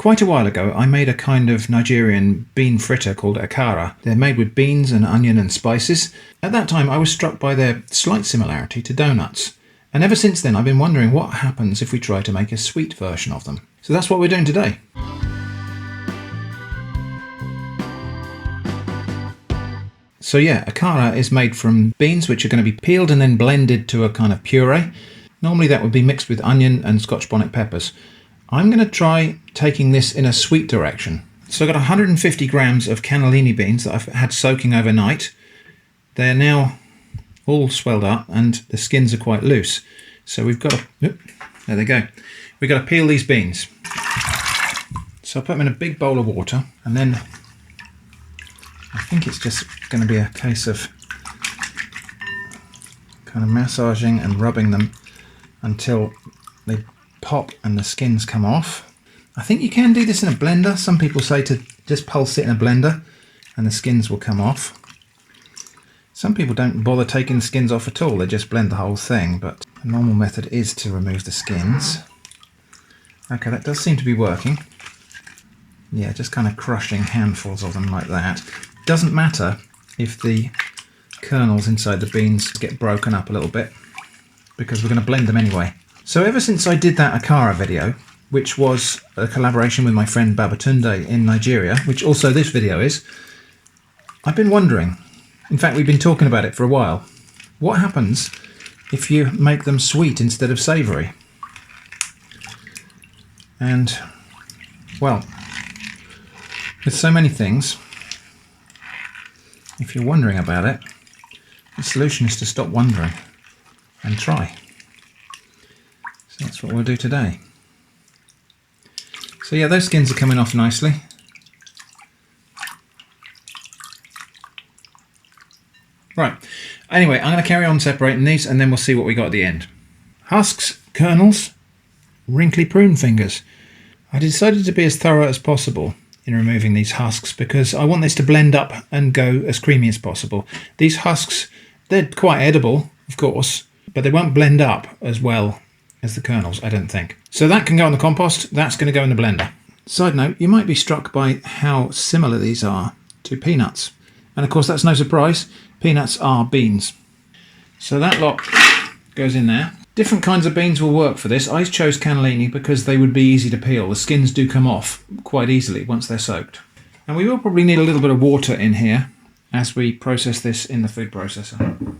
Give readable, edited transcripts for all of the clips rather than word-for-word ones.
Quite a while ago, I made a kind of Nigerian bean fritter called Akara. They're made with beans and onion and spices. At that time, I was struck by their slight similarity to donuts. And ever since then, I've been wondering what happens if we try to make a sweet version of them. So that's what we're doing today. So yeah, Akara is made from beans which are going to be peeled and then blended to a kind of puree. Normally that would be mixed with onion and Scotch bonnet peppers. I'm going to try taking this in a sweet direction. So I've got 150 grams of cannellini beans that I've had soaking overnight. They're now all swelled up and the skins are quite loose. So we've got to, there they go. We've got to peel these beans. So I'll put them in a big bowl of water, and then I think it's just going to be a case of kind of massaging and rubbing them until they pop and the skins come off. I think you can do this in a blender. Some people say to just pulse it in a blender and the skins will come off. Some people don't bother taking the skins off at all, they just blend the whole thing, but the normal method is to remove the skins. Okay, that does seem to be working. Yeah, just kind of crushing handfuls of them like that. Doesn't matter if the kernels inside the beans get broken up a little bit, because we're going to blend them anyway. So ever since I did that Akara video, which was a collaboration with my friend Babatunde in Nigeria, which also this video is, I've been wondering, in fact we've been talking about it for a while, what happens if you make them sweet instead of savoury? And, well, with so many things, if you're wondering about it, the solution is to stop wondering and try. So that's what we'll do today. So yeah, those skins are coming off nicely. Right, anyway, I'm going to carry on separating these and then we'll see what we got at the end. Husks, kernels, wrinkly prune fingers. I decided to be as thorough as possible in removing these husks because I want this to blend up and go as creamy as possible. These husks, they're quite edible, of course, but they won't blend up as well as the kernels, I don't think. So that can go in the compost, that's going to go in the blender. Side note, you might be struck by how similar these are to peanuts. And of course that's no surprise, peanuts are beans. So that lot goes in there. Different kinds of beans will work for this. I chose cannellini because they would be easy to peel. The skins do come off quite easily once they're soaked. And we will probably need a little bit of water in here as we process this in the food processor.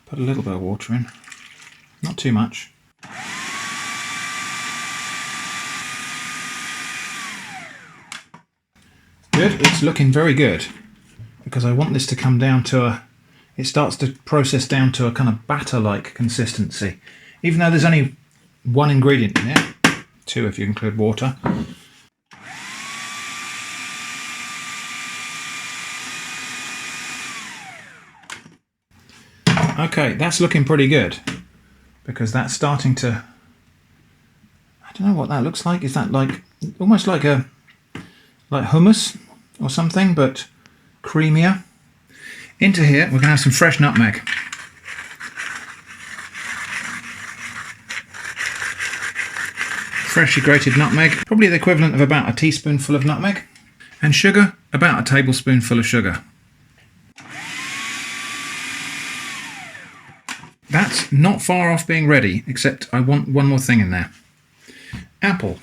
Put a little bit of water in, not too much. Good, it's looking very good because I want this to come down to a, it starts to process down to a kind of batter-like consistency. Even though there's only one ingredient in it, two if you include water. Okay, that's looking pretty good because that's starting to, I don't know what that looks like. Is that like almost like a hummus or something, but creamier? Into here we're going to have some fresh nutmeg. Freshly grated nutmeg, probably the equivalent of about a teaspoonful of nutmeg, and sugar, about a tablespoonful of sugar. That's not far off being ready, except I want one more thing in there. Apple.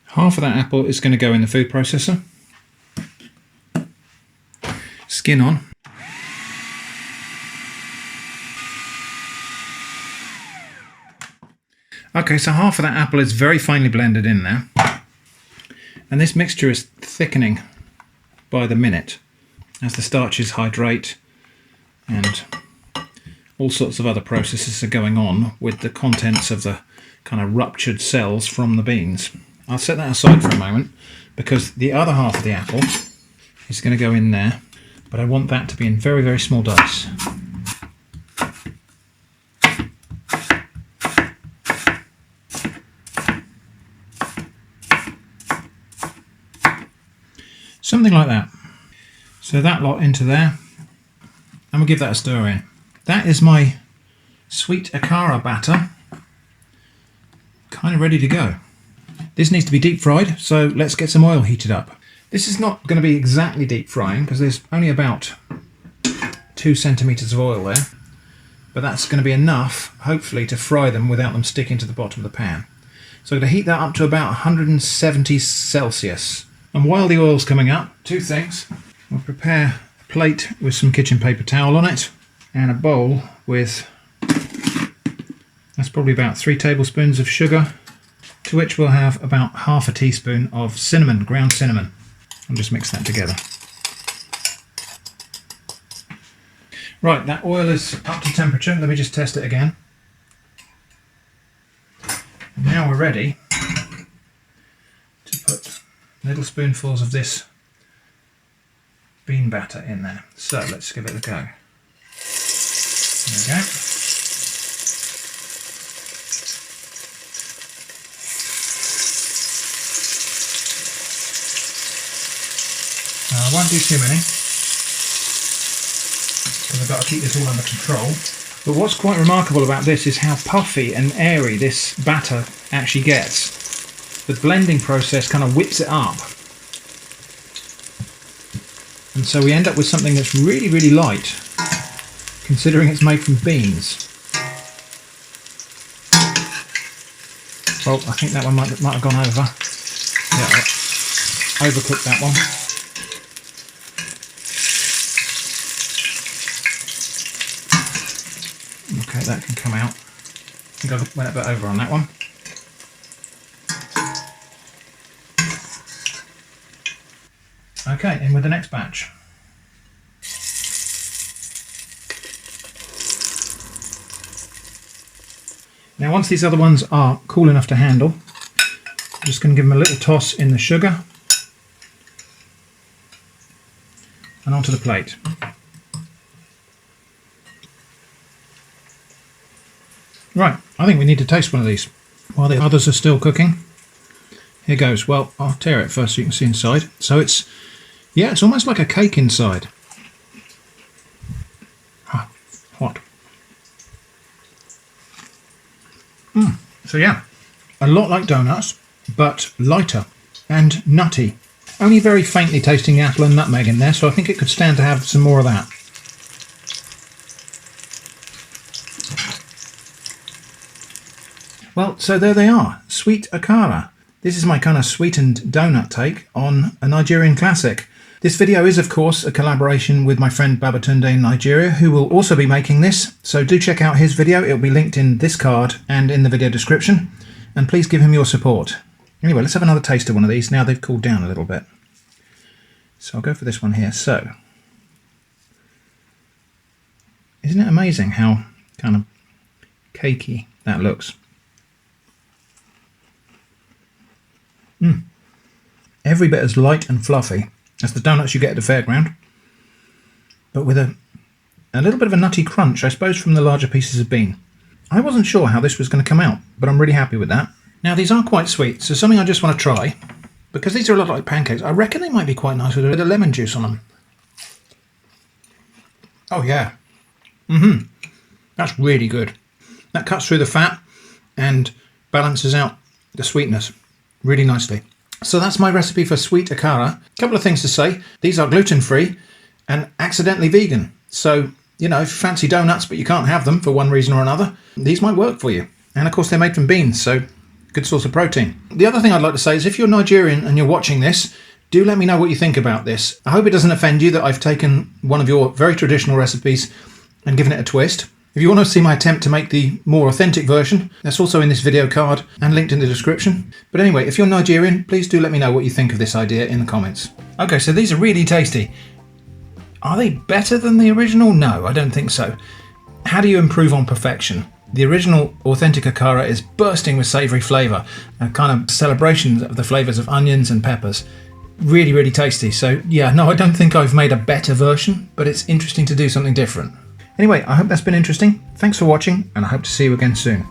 Half of that apple is going to go in the food processor. Skin on. Okay, so half of that apple is very finely blended in there. And this mixture is thickening by the minute as the starches hydrate and all sorts of other processes are going on with the contents of the kind of ruptured cells from the beans. I'll set that aside for a moment because the other half of the apple is going to go in there, but I want that to be in very, very small dice. Something like that. So that lot into there, and we'll give that a stir in. That is my sweet Akara batter, kind of ready to go. This needs to be deep fried, so let's get some oil heated up. This is not going to be exactly deep frying because there's only about 2 centimeters of oil there, but that's going to be enough, hopefully, to fry them without them sticking to the bottom of the pan. So I'm going to heat that up to about 170 Celsius. And while the oil's coming up, 2 things. We'll prepare a plate with some kitchen paper towel on it, and a bowl with, that's probably about 3 tablespoons of sugar, to which we'll have about half a teaspoon of cinnamon, ground cinnamon. And just mix that together. Right, that oil is up to temperature. Let me just test it again. Now we're ready to put little spoonfuls of this bean batter in there. So let's give it a go. There we go. I won't do too many because I've got to keep this all under control. But what's quite remarkable about this is how puffy and airy this batter actually gets. The blending process kind of whips it up. And so we end up with something that's really, really light, considering it's made from beans. Well, I think that one might have gone over. Yeah, I overcooked that one. Okay, that can come out. I think I went a bit over on that one. Okay, in with the next batch. Now once these other ones are cool enough to handle, I'm just going to give them a little toss in the sugar and onto the plate. Right, I think we need to taste one of these while the others are still cooking. Here goes. Well, I'll tear it first so you can see inside. So it's, yeah, it's almost like a cake inside. Ah, hot. So yeah, a lot like donuts, but lighter and nutty. Only very faintly tasting the apple and nutmeg in there, so I think it could stand to have some more of that. Well, so there they are, sweet Akara. This is my kind of sweetened donut take on a Nigerian classic. This video is, of course, a collaboration with my friend Babatunde in Nigeria, who will also be making this. So do check out his video. It'll be linked in this card and in the video description. And please give him your support. Anyway, let's have another taste of one of these. Now they've cooled down a little bit. So I'll go for this one here. So, isn't it amazing how kind of cakey that looks? Every bit as light and fluffy as the donuts you get at the fairground, but with a little bit of a nutty crunch, I suppose, from the larger pieces of bean. I wasn't sure how this was going to come out, but I'm really happy with that. Now these are quite sweet, so something I just want to try, because these are a lot like pancakes. I reckon they might be quite nice with a bit of lemon juice on them. Oh yeah. That's really good. That cuts through the fat and balances out the sweetness really nicely. So that's my recipe for sweet Akara. A couple of things to say. These are gluten-free and accidentally vegan. So, you know, if you fancy donuts but you can't have them for one reason or another, these might work for you. And of course they're made from beans, so good source of protein. The other thing I'd like to say is if you're Nigerian and you're watching this, do let me know what you think about this. I hope it doesn't offend you that I've taken one of your very traditional recipes and given it a twist. If you want to see my attempt to make the more authentic version, that's also in this video card and linked in the description. But anyway, if you're Nigerian, please do let me know what you think of this idea in the comments. Okay, so these are really tasty. Are they better than the original? No, I don't think so. How do you improve on perfection? The original authentic Akara is bursting with savoury flavour, a kind of celebration of the flavours of onions and peppers. Really, really tasty. So yeah, no, I don't think I've made a better version, but it's interesting to do something different. Anyway, I hope that's been interesting. Thanks for watching, and I hope to see you again soon.